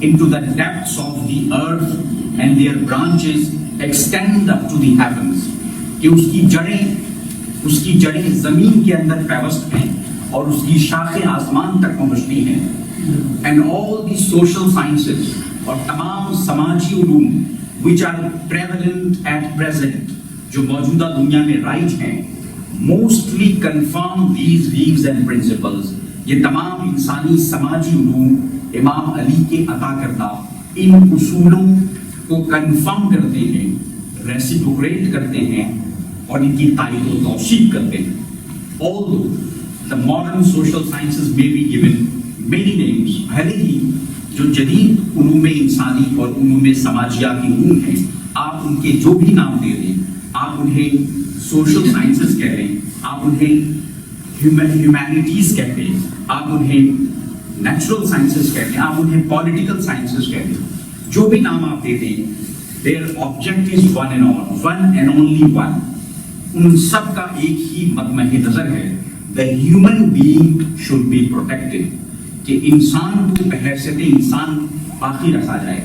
into the depths of the earth and their branches extend up to the heavens. کہ اس کی جڑیں زمین کے اندر پیوست ہیں اور اس کی شاخیں آسمان تک پہنچتی ہیں. And all the social sciences اور تمام سماجی علوم which are prevalent at present جو موجودہ دنیا میں رائج ہیں mostly confirm these beliefs and principles. یہ تمام انسانی سماجی علوم امام علی کے عطا کردہ ان اصولوں کو کنفرم کرتے ہیں, ریسیپروکیٹ کرتے ہیں اور ان کی تائید و توثیق کرتے ہیں. Although the modern social sciences may be given many names, بھلے ہی جو جدید علوم انسانی اور علوم سماجیاتی علوم ہیں آپ ان کے جو بھی نام دے دیں, آپ انہیں سوشل سائنسز کہہ لیں, آپ انہیں ہیومینٹیز کہتے ہیں, آپ انہیں نیچرل سائنسز کہتے ہیں, آپ انہیں پولیٹیکل سائنسز کہتے ہیں, جو بھی نام آپ دے دیں, their object is one and all, one and only one. ان سب کا ایک ہی مطمع نظر ہے, the human being should be protected, کہ انسان کو بحیثیت انسان باقی رکھا جائے,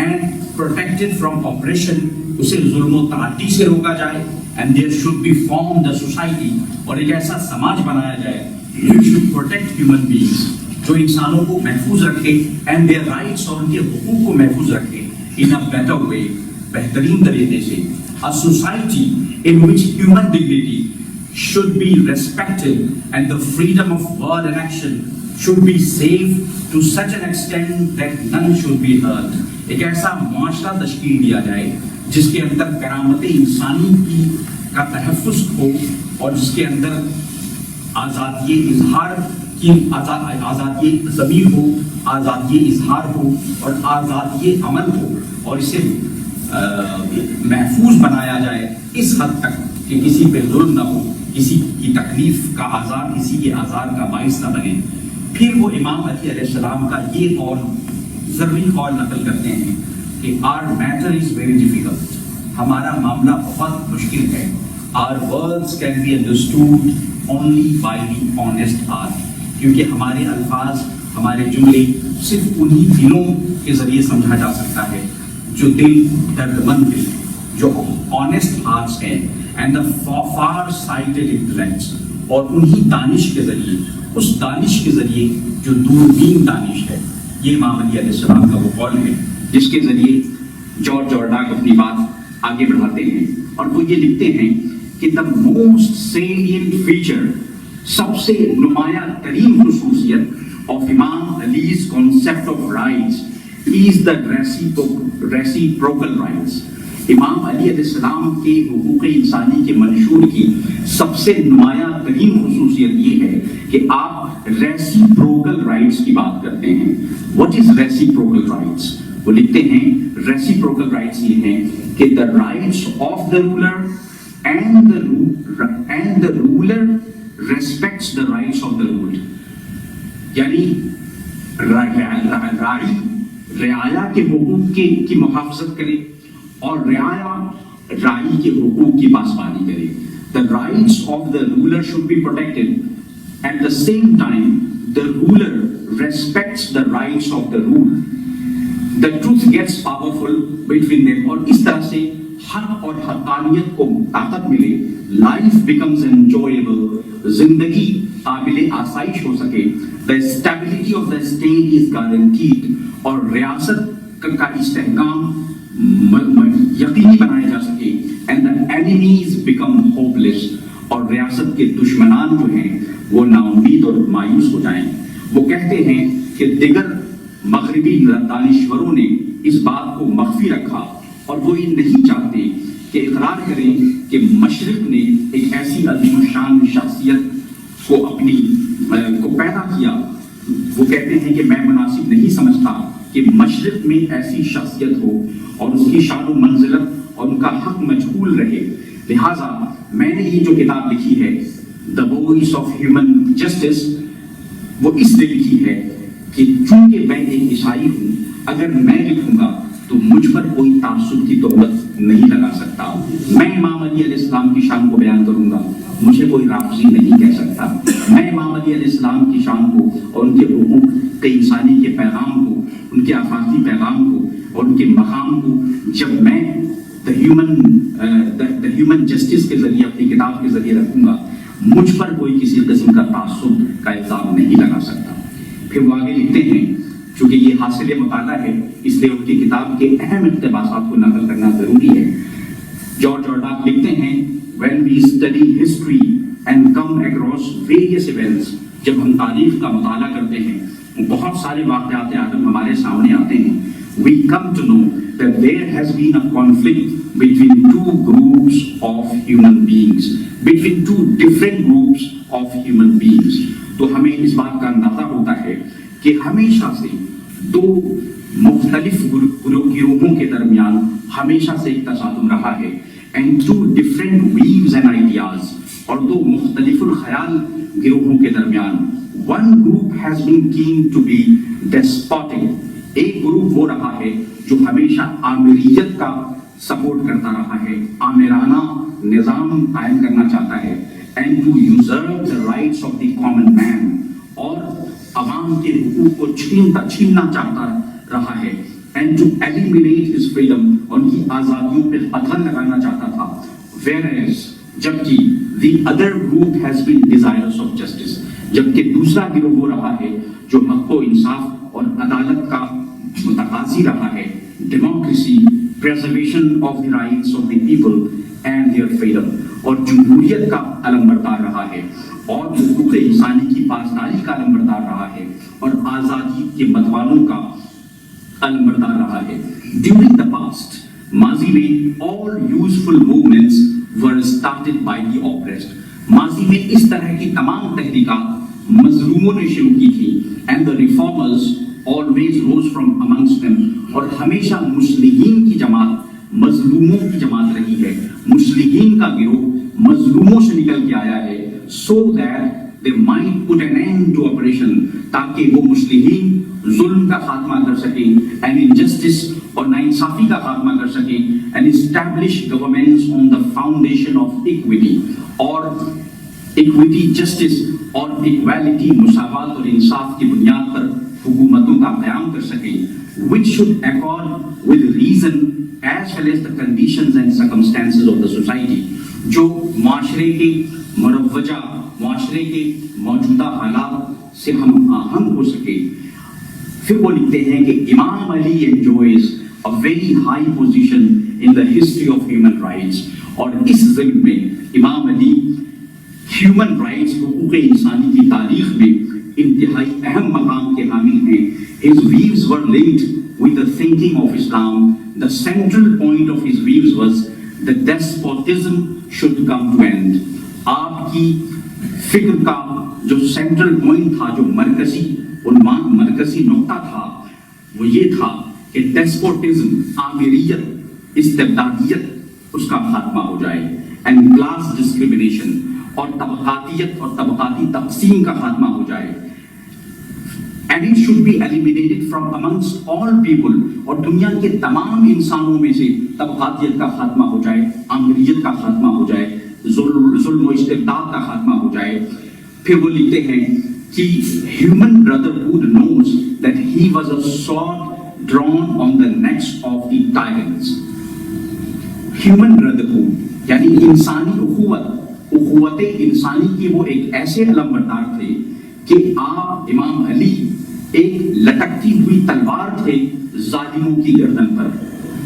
and protected from oppression, اسے ظلم و تعدی سے روکا جائے, and there should be formed a society, اور ایک ایسا سماج بنایا جائے which should protect human beings, جو انسانوں کو محفوظ رکھے and their rights اور ان کے حقوق کو محفوظ رکھے in a better way, بہترین طریقے سے. A society in which human dignity should be respected and the freedom of word and action should be safe to such an extent that none should be hurt. ایک ایسا معاشرہ تشکیل دیا جائے جس کے اندر کرامت انسانی کا تحفظ ہو اور جس کے اندر آزادی اظہار کی آزادی ضمیر ہو, آزادی اظہار ہو اور آزادی عمل ہو, اور اسے محفوظ بنایا جائے اس حد تک کہ کسی پہ ظلم نہ ہو, کسی کی تکلیف کا آزار کسی کے آزار کا باعث نہ بنے. پھر وہ امام علی علیہ السلام کا یہ قول ضروری قول نقل کرتے ہیں کہ our matter is very difficult, ہمارا معاملہ بہت مشکل ہے. Our words can be understood only by the honest heart, کیونکہ ہمارے الفاظ ہمارے جملے صرف انہی دلوں کے ذریعے سمجھا جا سکتا ہے جو دل درد مند دل, جو honest hearts ہیں, and the far sighted intellects, اور انہی دانش کے ذریعے, اس دانش کے ذریعے جو دوربین دانش ہے. یہ امام علی علیہ السلام کا وہ قول ہے جس کے ذریعے جارج جارڈاک اپنی بات آگے بڑھاتے ہیں, اور وہ یہ لکھتے ہیں کہ the most salient feature, سب سے نمایاں ترین خصوصیت of امام علی's concept of rights is the reciprocal rights. امام علی علیہ السلام کے حقوق انسانی کے منشور کی سب سے نمایاں ترین خصوصیت یہ ہے کہ آپ ریسیپروکل رائٹس کی بات کرتے ہیں. What is reciprocal rights? وہ لکھتے ہیں ریسیپروکل رائٹس یہ ہیں کہ the rights of the ruler and the ruler respects the rights of the ruled. یعنی راعی رعایا کے حقوق کی محافظت کرے اور رعایا راعی کے حقوق کی پاسبانی کرے. The rights of the ruler should be protected. At the same time, the ruler respects the rights of the ruled. The truth gets powerful between them. اور اس طرح سے حق اور حقانیت کو طاقت ملے, life becomes enjoyable, زندگی قابل آسائش ہو سکے, the stability of the state is guaranteed, اور ریاست کا استحکام یقینی بنایا جا سکے, and the enemies become hopeless, اور ریاست کے دشمنان جو ہیں وہ نا امید اور مایوس ہو جائیں. وہ کہتے ہیں کہ دیگر مغربی دانشوروں نے اس بات کو مخفی رکھا اور وہ یہ نہیں چاہتے کہ اقرار کریں کہ مشرق نے ایک ایسی عظیم شان شخصیت کو پیدا کیا. وہ کہتے ہیں کہ میں مناسب نہیں سمجھتا کہ مشرق میں ایسی شخصیت ہو اور اس کی شان و منزلت اور ان کا حق مجہول رہے. لہٰذا میں نے یہ جو کتاب لکھی ہے The Voice of Human Justice, وہ اس لیے لکھی ہے کہ چونکہ میں ایک عیسائی ہوں, اگر میں لکھوں گا تو مجھ پر کوئی تعصب کی تہمت نہیں لگا سکتا. میں امام علی علیہ السلام کی شان کو بیان کروں گا, مجھے کوئی رافضی نہیں کہہ سکتا. میں امام علی علیہ السلام کی شان کو اور ان کے حقوق کے انسانی کے پیغام کو, ان ان کے آفاقی پیغام کو اور ان کے مقام کو جب میں دا ہیومن جسٹس کے ذریعے اپنی کتاب کے ذریعے رکھوں گا، مجھ پر کوئی کسی قسم کا تعصب کا الزام نہیں لگا سکتا۔ پھر وہ آگے لکھتے ہیں، چونکہ یہ حاصل مطالعہ ہے اس لیے ان کی کتاب کے اہم اقتباسات کو نقل کرنا ضروری ہے۔ جارج آرڈاک لکھتے ہیں، when we study history and come across various events، جب ہم تاریخ کا مطالعہ کرتے ہیں بہت سارے واقعات عالم ہمارے سامنے آتے ہیں، we come to know that there has been a conflict between two groups of human beings, between two different groups of human beings۔ تو ہمیں اس بات کا اندازہ ہوتا ہے کہ ہمیشہ سے دو مختلف گروہوں کے درمیان ہمیشہ سے ایک تصادم رہا ہے، and two different views and ideas، اور دو مختلف الخیال گروہوں کے درمیان one group has been keen to be despotic، ایک گروپ وہ رہا ہے جو ہمیشہ آمریت کا سپورٹ کرتا رہا ہے، آمرانہ نظام قائم کرنا چاہتا ہے، and to usurp the rights of the common man، اور عوام کے حقوق کو چھیننا چاہتا رہا ہے، and to eliminate his freedom، ان کی آزادیوں پہ قدغن لگانا چاہتا تھا۔ whereas جبکہ the other group has been desirous of justice، جبکہ دوسرا گروہ وہ رہا ہے جو حق و انصاف اور عدالت کا متقاضی رہا ہے، democracy, preservation of the rights of the people and their freedom، اور جمہوریت کا علم بردار رہا ہے، اور حقوق انسانی کی پاسداری کا علم بردار رہا ہے، اور آزادی کے متوالوں کا علم بردار رہا ہے۔ During the past، ماضی میں all useful movements were started by the oppressed، ماضی میں اس طرح کی تمام تحریکات مظلوموں نے شروع کی تھی، and the reformers always rose from amongst them، اور ہمیشہ مسلمین کی جماعت مظلوموں کی جماعت رہی ہے، مسلمین کا گروہ مظلوموں سے نکل کے آیا ہے، so that they might put an end to oppression، تاکہ وہ مسلمین ظلم کا خاتمہ کر سکیں، and injustice اور ناانصافی کا خاتمہ کر سکیں، and establish governments on the foundation of equity، اور equity، justice اور equality، مساوات اور انصاف کی بنیاد پر حکومتوں کا قیام کر سکیں، which should accord with reason as well as the conditions and circumstances of the society، جو معاشرے کے مروجہ، معاشرے کے موجودہ حالات سے ہم آہنگ ہو سکے۔ پھر وہ لکھتے ہیں کہ امام علی enjoys a very high position in the history of human rights، اور اس ضمن میں امام علی ہیومن رائٹس، حقوق انسانی کی تاریخ میں انتہائی اہم مقام کے حامل ہیں۔ His views were linked with the thinking of Islam۔ The central point of his views was that despotism should come to end۔ آپ کی فکر کا جو سینٹرل پوائنٹ تھا، جو مرکزی نقطہ تھا، وہ یہ تھا کہ ڈیسپوٹزم، آمیریت، استبدادیت، اس کا خاتمہ ہو جائے، اینڈ کلاس ڈسکریمنیشن، اور طبقاتیت اور طبقاتی تقسیم کا خاتمہ ہو جائے، and it should be eliminated from amongst all people، اور دنیا کے تمام انسانوں میں سے طبقاتیت کا خاتمہ ہو جائے، آمریت کا خاتمہ ہو جائے، ظلم و استبداد کا خاتمہ ہو جائے۔ پھر وہ لکھتے ہیں کہ human brotherhood knows that he was a sword drawn on the necks of the tyrants۔ human brotherhood یعنی انسانی اخوت انسانی کی وہ ایک ایسے علم بردار تھے کہ آپ امام علی ایک لٹکتی ہوئی تلوار تھے ظالموں کی گردن پر۔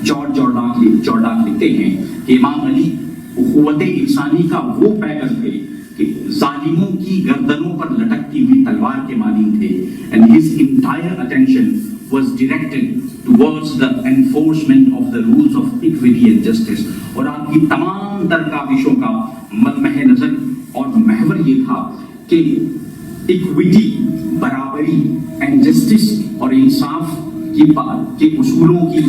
جارج آرڈاک لکھتے ہیں کہ امام علی اخوت انسانی کا وہ پیکر تھے کہ ظالموں کی گردنوں پر لٹکتی ہوئی تلوار کے مانند تھے، and his entire attention was directed towards the enforcement of the rules of equity and justice، اور آپ کی تمام کاوشوں کا ملمح نظر اور محور یہ تھا کہ ایکویٹی، برابری، اینڈ جسٹس اور انصاف کے اصولوں کی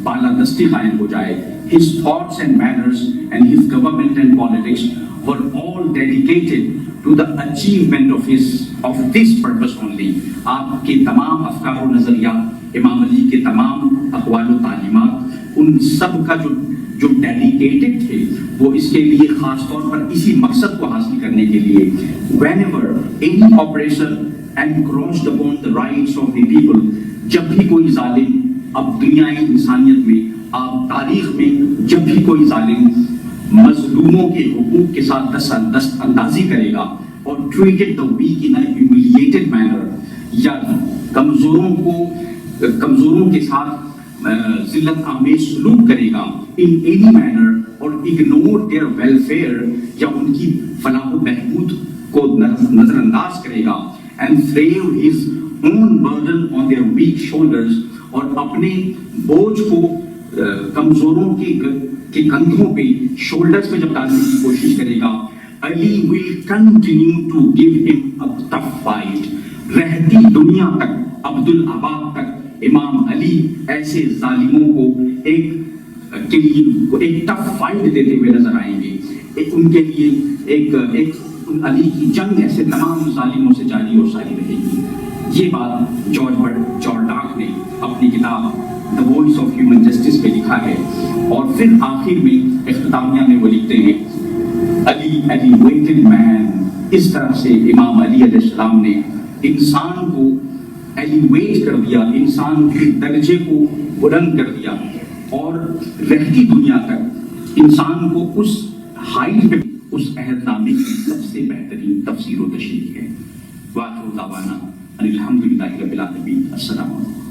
بالادستی قائم ہو جائے۔ His thoughts and manners and his government and politics were all dedicated to the achievement of this purpose only۔ آپ کے تمام افکار و نظریات، امام علی کے تمام اقوال و تعلیمات، ان سب کا جو ڈیڈیکیٹڈ تھے وہ اس کے لیے خاص طور پر اسی مقصد کو حاصل کرنے کے لیے۔ whenever any oppressor encroached upon the rights of the people، جب بھی کوئی ظالم اب دنیا انسانیت میں آپ تاریخ میں جب بھی کوئی ظالم مظلوموں کے حقوق کے ساتھ دست اندازی کرے گا اور treated the weak in a humiliated manner یا کمزوروں کے ساتھ ذلت آمیز سلوک کرے گا in any manner اور ignore their welfare یا ان کی فلاح و بہبود کو نظر انداز کرے گا and throw his own burden on their weak shoulders اور اپنے بوجھ کو کمزوروں کے کندھوں پہ شولڈرز پہ جب ڈالنے کی کوشش کرے گا علی will continue to give him a tough fight. رہتی دنیا تک عبدالآباد تک امام علی ایسے ظالموں کو ایک ٹف فائٹ دیتے ہوئے نظر آئیں گے. ان کے لیے ایک علی کی جنگ ایسے تمام ظالموں سے جاری اور ساری رہے گی. یہ بات جارج ڈاک نے اپنی کتاب The Voice of Human Justice پہ لکھا ہے. اور پھر آخر میں اختتامیہ میں وہ لکھتے ہیں علی elevated man. اس طرح سے امام علی علیہ السلام نے انسان کو ایلیویٹ کر دیا, انسان کے درجے کو بلند کر دیا اور رہتی دنیا تک انسان کو اس ہائٹ پہ اس عہد نامے کی سب سے بہترین تفسیر و تشریح ہے. وآخر دعوانا الحمدللہ رب العالمین. السلام علیکم.